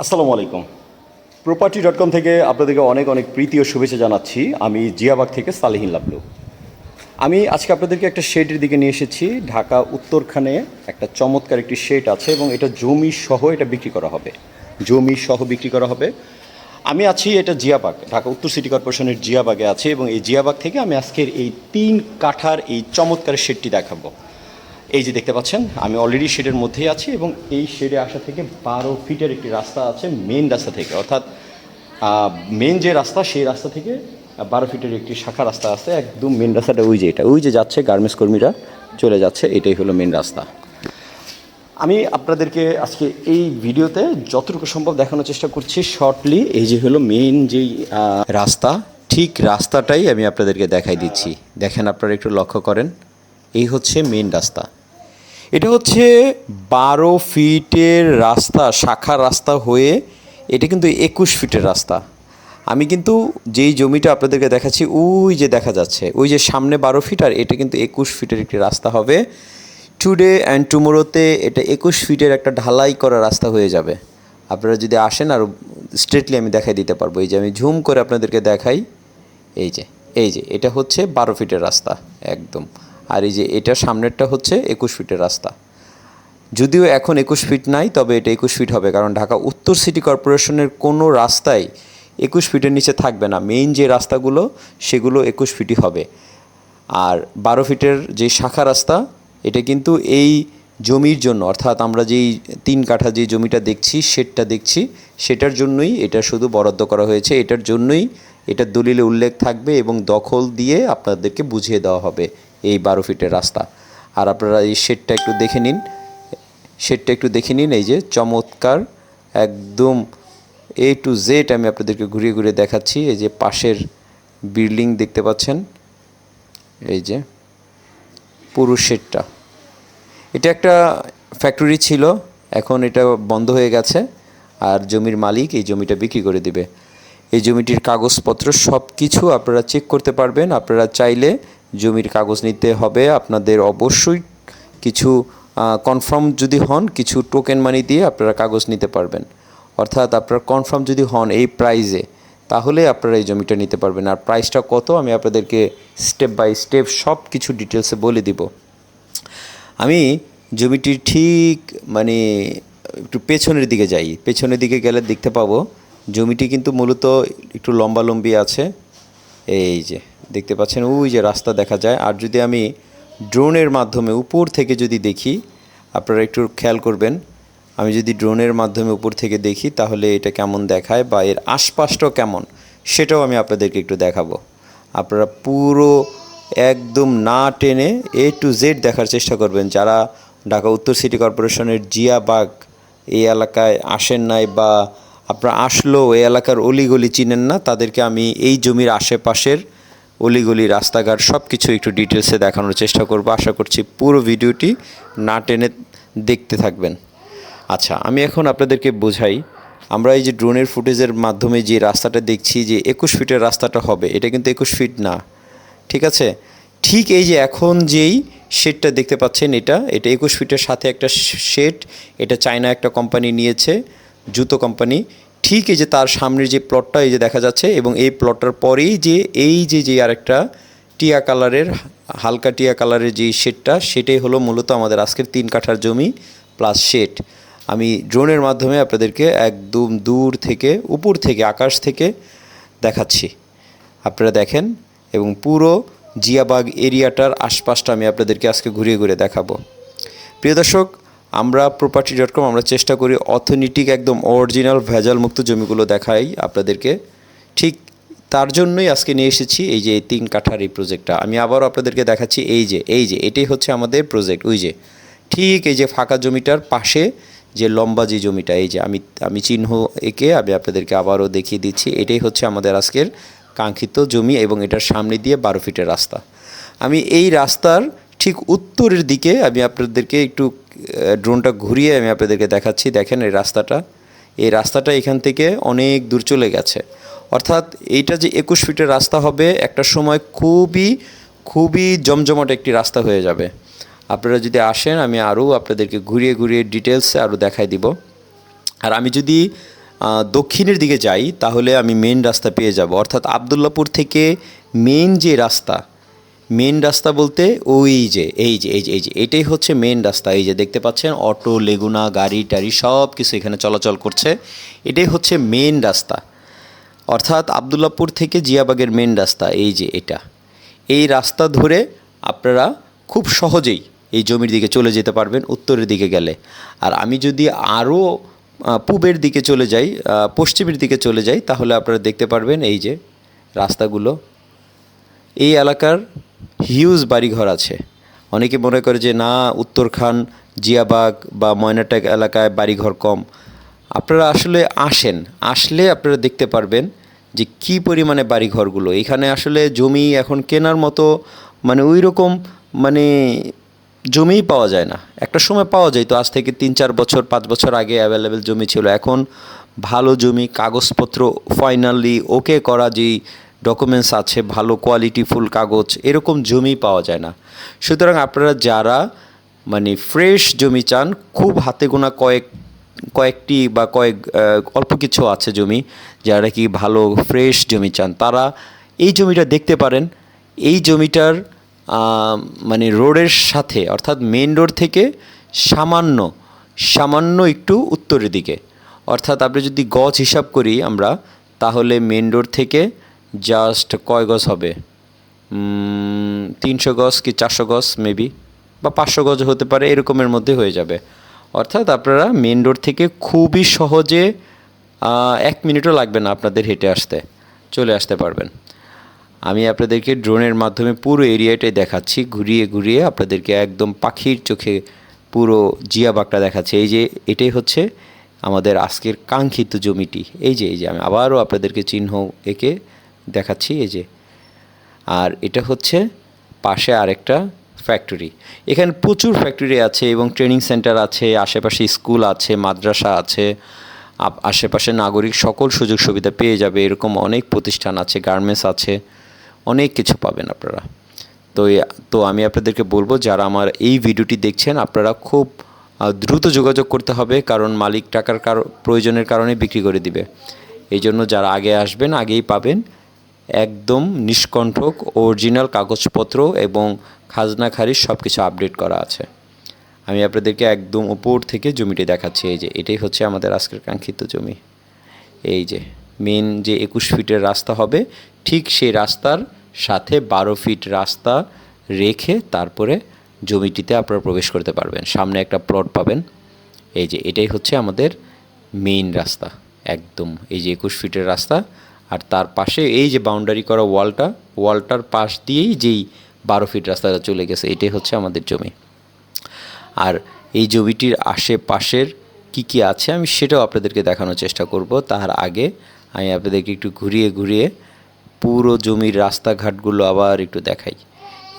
আসসালামু আলাইকুম। property.com থেকে আপনাদেরকে অনেক অনেক প্রীতি ও শুভেচ্ছা জানাচ্ছি। আমি জিয়াবাগ থেকে সালেহীন লাবলু। আমি আজকে আপনাদেরকে একটা শেডের দিকে নিয়ে এসেছি। ঢাকা উত্তরখানে একটা চমৎকার একটি শেড আছে এবং এটা জমি সহ এটা বিক্রি করা হবে। জমি সহ বিক্রি করা হবে। আমি আছি এটা জিয়াবাগ, ঢাকা উত্তর সিটি কর্পোরেশনের জিয়াবাগে আছে এবং এই জিয়াবাগ থেকে আমি আজকের এই 3 কাঠার এই চমৎকার শেডটি দেখাবো। এই যে দেখতে পাচ্ছেন আমি অলরেডি শেডের মধ্যেই আছি এবং এই শেডে আসা থেকে 12 ফিটের একটি রাস্তা আছে মেন রাস্তা থেকে, অর্থাৎ মেন যে রাস্তা সেই রাস্তা থেকে 12 ফিটের একটি শাখা রাস্তা আছে। একদম মেন রাস্তাটা ওই যে যাচ্ছে গার্মেন্টস কর্মীরা চলে যাচ্ছে, এটাই হলো মেন রাস্তা। আমি আপনাদেরকে আজকে এই ভিডিওতে যতটুকু সম্ভব দেখানোর চেষ্টা করছি শর্টলি। এই যে হলো মেন যেই রাস্তা, ঠিক রাস্তাটাই আমি আপনাদেরকে দেখাই দিচ্ছি। দেখেন, আপনারা একটু লক্ষ্য করেন, এই হচ্ছে মেন রাস্তা। এটা হচ্ছে 12 ফিটের রাস্তা, শাখা রাস্তা হয়ে এটা কিন্তু 21 ফিটের রাস্তা। আমি কিন্তু যেই জমিটা আপনাদেরকে দেখাচ্ছি ওই যে দেখা যাচ্ছে, ওই যে সামনে 12 ফিট আর এটা কিন্তু 21 ফিটের একটি রাস্তা হবে। টুডে অ্যান্ড টুমোরোতে এটা 21 ফিটের একটা ঢালাই করা রাস্তা হয়ে যাবে। আপনারা যদি আসেন আরও স্ট্রেটলি আমি দেখাই দিতে পারবো। এই যে আমি ঝুম করে আপনাদেরকে দেখাই, এই যে এটা হচ্ছে 12 ফিটের রাস্তা একদম। আর এই যে এটা সামনেরটা হচ্ছে 21 ফিটের রাস্তা। যদিও এখন 21 ফিট নাই, তবে এটা 21 ফিট হবে, কারণ ঢাকা উত্তর সিটি কর্পোরেশনের কোনো রাস্তাই 21 ফিটের নিচে থাকবে না। মেইন যে রাস্তাগুলো সেগুলো 21 ফিটই হবে। আর 12 ফিটের যে শাখা রাস্তা, এটা কিন্তু এই জমির জন্য, অর্থাৎ আমরা যেই 3 কাঠা যে জমিটা দেখছি, শেডটা দেখছি, সেটার জন্যই এটা শুধু বরাদ্দ করা হয়েছে। এটার জন্যই এটার দলিলে উল্লেখ থাকবে এবং দখল দিয়ে আপনাদেরকে বুঝিয়ে দেওয়া হবে এই 12 ফিটের রাস্তা। আর আপনারা এই শেডটা একটু দেখে নিন, এই যে চমৎকার একদম A to Z আমি আপনাদেরকে ঘুরিয়ে ঘুরিয়ে দেখাচ্ছি। এই যে পাশের বিল্ডিং দেখতে পাচ্ছেন, এই যে পুরো শেডটা। এটা একটা ফ্যাক্টরি ছিল, এখন এটা বন্ধ হয়ে গেছে। আর জমির মালিক এই জমিটা বিক্রি করে দিবে। এই জমিটির কাগজপত্র সব কিছু আপনারা চেক করতে পারবেন। আপনারা চাইলে জমির কাগজ নিতে হবে আপনাদের অবশ্যই কিছু কনফার্ম যদি হন, কিছু টোকেন মানি দিয়ে আপনারা কাগজ নিতে পারবেন। অর্থাৎ আপনারা কনফার্ম যদি হন এই প্রাইজে, তাহলে আপনারা এই জমিটা নিতে পারবেন। আর প্রাইসটা কত আমি আপনাদেরকে স্টেপ বাই স্টেপ সব কিছু ডিটেলসে বলে দিব। আমি জমিটির ঠিক একটু পেছনের দিকে যাই। পেছনের দিকে গেলে দেখতে পাবো জমিটি কিন্তু মূলত একটু লম্বালম্বি আছে। এই যে দেখতে পাচ্ছেন, ওই যে রাস্তা দেখা যায়। আর যদি আমি ড্রোনের মাধ্যমে উপর থেকে যদি দেখি, আপনারা একটু খেয়াল করবেন, আমি যদি ড্রোনের মাধ্যমে উপর থেকে দেখি তাহলে এটা কেমন দেখায় বা এর আশপাশটাও কেমন, সেটাও আমি আপনাদেরকে একটু দেখাবো। আপনারা পুরো একদম না টেনে A to Z দেখার চেষ্টা করবেন। যারা ঢাকা উত্তর সিটি কর্পোরেশনের জিয়াবাগ এই এলাকায় আসেন নাই বা আপনারা আসলেও এই এলাকার অলিগলি চিনেন না, তাদেরকে আমি এই জমির আশেপাশের অলিগলি, রাস্তাঘাট সব কিছু একটু ডিটেলসে দেখানোর চেষ্টা করব। আশা করছি পুরো ভিডিওটি না টেনে দেখতে থাকবেন। আচ্ছা, আমি এখন আপনাদেরকে বোঝাই। আমরা এই যে ড্রোনের ফুটেজের মাধ্যমে যে রাস্তাটা দেখছি যে 21 ফিটের রাস্তাটা হবে, এটা কিন্তু 21 ফিট না, ঠিক আছে? ঠিক এই যে এখন যেই শেডটা দেখতে পাচ্ছেন, এটা 21 ফিটের সাথে একটা শেড। এটা চায়না একটা কোম্পানি নিয়েছে, জুতো কোম্পানি। ঠিক এই যে তার সামনের যে প্লটটা এই যে দেখা যাচ্ছে, এবং এই প্লটটার পরেই যে এই যে আরেকটা টিয়া কালারের, হালকা টিয়া কালারের যে শেডটা, সেটাই হলো মূলত আমাদের আজকের 3 কাঠার জমি প্লাস শেড। আমি ড্রোনের মাধ্যমে আপনাদেরকে একদম দূর থেকে, উপর থেকে, আকাশ থেকে দেখাচ্ছি। আপনারা দেখেন এবং পুরো জিয়াবাগ এরিয়াটার আশপাশটা আমি আপনাদেরকে আজকে ঘুরিয়ে ঘুরে দেখাবো। প্রিয় দর্শক, আমরা property.com আমরা চেষ্টা করি অথেন্টিক, একদম অরিজিনাল, ভেজালমুক্ত জমিগুলো দেখাই আপনাদেরকে। ঠিক তার জন্যই আজকে নিয়ে এসেছি এই যে 3 কাঠার এই প্রজেক্টটা। আমি আবারও আপনাদেরকে দেখাচ্ছি, এই যে এটাই হচ্ছে আমাদের প্রজেক্ট। ওই যে ঠিক এই যে ফাঁকা জমিটার পাশে যে লম্বা যে জমিটা, এই যে আমি চিহ্ন এঁকে আমি আপনাদেরকে আবারও দেখিয়ে দিচ্ছি। এটাই হচ্ছে আমাদের আজকের কাঙ্ক্ষিত জমি এবং এটার সামনে দিয়ে 12 ফিটের রাস্তা। আমি এই রাস্তার ঠিক উত্তরের দিকে আমি আপনাদেরকে একটু ড্রোনটা ঘুরিয়ে আমি আপনাদেরকে দেখাচ্ছি। দেখেন এই রাস্তাটা এখান থেকে অনেক দূর চলে গেছে। অর্থাৎ এইটা যে 21 ফিটের রাস্তা হবে, একটা সময় খুবই জমজমাট একটি রাস্তা হয়ে যাবে। আপনারা যদি আসেন, আমি আরও আপনাদেরকে ঘুরিয়ে ঘুরিয়ে ডিটেলসে আরও দেখাই দিব। আর আমি যদি দক্ষিণের দিকে যাই তাহলে আমি মেন রাস্তা পেয়ে যাব, অর্থাৎ আবদুল্লাপুর থেকে মেন যে রাস্তা, মেন রাস্তা বলতে ওই যে এই যে এটাই হচ্ছে মেন রাস্তা। এই যে দেখতে পাচ্ছেন অটো, লেগুনা, গাড়ি টাড়ি সব কিছু এখানে চলাচল করছে। এটাই হচ্ছে মেন রাস্তা, অর্থাৎ আবদুল্লাপুর থেকে জিয়াবাগের মেন রাস্তা। এই যে এটা, এই রাস্তা ধরে আপনারা খুব সহজেই এই জমির দিকে চলে যেতে পারবেন উত্তরের দিকে গেলে। আর আমি যদি আরও পূবের দিকে চলে যাই, পশ্চিমের দিকে চলে যাই, তাহলে আপনারা দেখতে পারবেন এই যে রাস্তাগুলো। এই এলাকার হিউজ বাড়িঘর আছে। অনেকে মনে করে যে না, উত্তরখান, জিয়াবাগ বা ময়নাটাক এলাকায় বাড়িঘর কম। আপনারা আসলে আসলে আপনারা দেখতে পারবেন যে কী পরিমাণে বাড়িঘরগুলো এখানে। আসলে জমি এখন কেনার মতো মানে ওই রকম মানে জমিই পাওয়া যায় না। একটা সময় পাওয়া যায় তো, আজ থেকে 3-4 বছর 5 বছর আগে অ্যাভেলেবেল জমি ছিল। এখন ভালো জমি, কাগজপত্র ফাইনালি ওকে করা, যেই ডকুমেন্টস আছে, ভালো কোয়ালিটি ফুল কাগজ, এরকম জমি পাওয়া যায় না। সুতরাং আপনারা যারা মানে ফ্রেশ জমি চান, খুব হাতে গোনা কয়েকটি বা অল্প কিছু আছে জমি, যারা কি ভালো ফ্রেশ জমি চান, তারা এই জমিটা দেখতে পারেন। এই জমিটার মানে রোডের সাথে, অর্থাৎ মেন রোড থেকে সামান্য একটু উত্তরের দিকে, অর্থাৎ আপনি যদি গজ হিসাব করি আমরা, তাহলে মেন রোড থেকে জাস্ট কয় গজ হবে, 300 গজ কি 400 গজ মেবি, বা 500 গজ হতে পারে, এরকমের মধ্যে হয়ে যাবে। অর্থাৎ আপনারা মেন রোড থেকে খুবই সহজে 1 মিনিটও লাগবে না আপনাদের হেঁটে চলে আসতে পারবেন। আমি আপনাদেরকে ড্রোনের মাধ্যমে পুরো এরিয়াটাই দেখাচ্ছি, ঘুরিয়ে ঘুরিয়ে আপনাদেরকে একদম পাখির চোখে পুরো জিয়াবাগটা দেখাচ্ছি। এই যে এটাই হচ্ছে আমাদের আজকের কাঙ্ক্ষিত জমিটি। এই যে আমি আবারও আপনাদেরকে চিহ্ন এঁকে দেখাচ্ছি। এই যে, আর এটা হচ্ছে পাশে আরেকটা ফ্যাক্টরি। এখানে প্রচুর ফ্যাক্টরি আছে এবং ট্রেনিং সেন্টার আছে, আশেপাশে স্কুল আছে, মাদ্রাসা আছে, আশেপাশে নাগরিক সকল সুযোগ সুবিধা পেয়ে যাবে, এরকম অনেক প্রতিষ্ঠান আছে, গার্মেন্টস আছে, অনেক কিছু পাবেন আপনারা। তো আমি আপনাদেরকে বলবো, যারা আমার এই ভিডিওটি দেখছেন, আপনারা খুব দ্রুত যোগাযোগ করতে হবে, কারণ মালিক টাকার প্রয়োজনের কারণে বিক্রি করে দিবে। এই জন্য যারা আগে আসবেন আগেই পাবেন। একদম নিষ্কণ্ঠক অরিজিনাল কাগজপত্র এবং খাজনা খারিজ সব কিছু আপডেট করা আছে। আমি আপনাদেরকে একদম উপর থেকে জমিটি দেখাচ্ছি। এই যে এটাই হচ্ছে আমাদের আজকের কাঙ্ক্ষিত জমি। এই যে মেন যে 21 ফিটের রাস্তা হবে, ঠিক সেই রাস্তার সাথে 12 ফিট রাস্তা রেখে তারপরে জমিটিতে আপনারা প্রবেশ করতে পারবেন। সামনে একটা প্লট পাবেন। এই যে এটাই হচ্ছে আমাদের মেইন রাস্তা, একদম এই যে 21 ফিটের রাস্তা। আর তার পাশে এই যে বাউন্ডারি করা ওয়ালটার পাশ দিয়েই যেই 12 ফিট রাস্তাটা চলে গেছে, এটাই হচ্ছে আমাদের জমি। আর এই জমিটির আশেপাশের কি আছে আমি সেটাও আপনাদেরকে দেখানোর চেষ্টা করব। তার আগে আমি আপনাদেরকে একটু ঘুরিয়ে পুরো জমির রাস্তাঘাটগুলো আবার একটু দেখাই।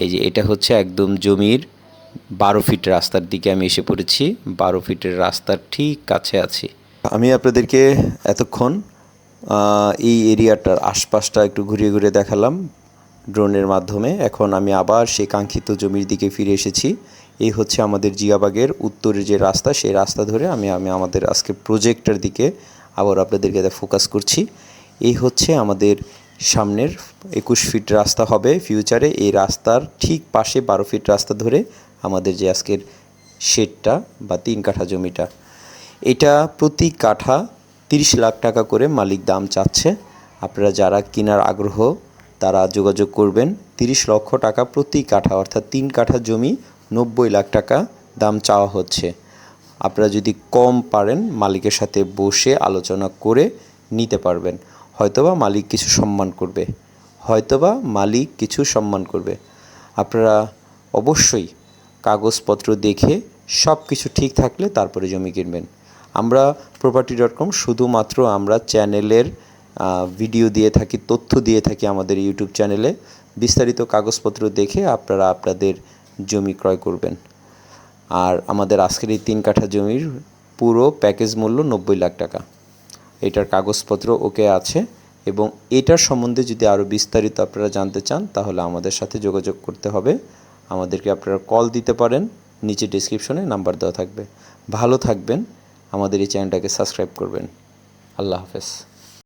এই যে এটা হচ্ছে একদম জমির 12 ফিট রাস্তার দিকে আমি এসে পড়েছি। 12 ফিটের রাস্তার ঠিক কাছে আছি আমি। আপনাদেরকে এতক্ষণ এই এরিয়াটার আশপাশটা একটু ঘুরিয়ে দেখালাম ড্রোনের মাধ্যমে। এখন আমি আবার সেই কাঙ্ক্ষিত জমির দিকে ফিরে এসেছি। এই হচ্ছে আমাদের জিয়াবাগের উত্তরের যে রাস্তা, সেই রাস্তা ধরে আমি আমাদের আজকে প্রজেক্টের দিকে আবার আপনাদেরকে ফোকাস করছি। এই হচ্ছে আমাদের সামনের 21 ফিট রাস্তা হবে ফিউচারে। এই রাস্তার ঠিক পাশে 12 ফিট রাস্তা ধরে আমাদের যে আজকের শেডটা বা 3 কাঠা জমিটা, এটা প্রতি কাঠা 30 লাখ টাকা করে মালিক দাম চাচ্ছে। আপনারা যারা কেনার আগ্রহ তারা যোগাযোগ করবেন। 30 লক্ষ টাকা প্রতি কাঠা, অর্থাৎ 3 কাঠা জমি 90 লাখ টাকা দাম চাওয়া হচ্ছে। আপনারা যদি কম পারেন মালিকের সাথে বসে আলোচনা করে নিতে পারবেন। হয়তোবা মালিক কিছু সম্মান করবে। আপনারা অবশ্যই কাগজপত্র দেখে সব কিছু ঠিক থাকলে তারপরে জমি কিনবেন। আমরা property.com শুধুমাত্র আমরা চ্যানেলের ভিডিও দিয়ে থাকি, তথ্য দিয়ে থাকি আমাদের ইউটিউব চ্যানেলে। বিস্তারিত কাগজপত্র দেখে আপনারা আপনাদের জমি ক্রয় করবেন। আর আমাদের আজকের এই 3 কাঠা জমির পুরো প্যাকেজ মূল্য 90 লাখ টাকা। এটার কাগজপত্র ওকে আছে এবং এটার সম্বন্ধে যদি আরও বিস্তারিত আপনারা জানতে চান তাহলে আমাদের সাথে যোগাযোগ করতে হবে। আমাদেরকে আপনারা কল দিতে পারেন, নিচে ডেসক্রিপশনে নাম্বার দেওয়া থাকবে। ভালো থাকবেন, আমাদের এই চ্যানেলটাকে সাবস্ক্রাইব করবেন। আল্লাহ হাফেজ।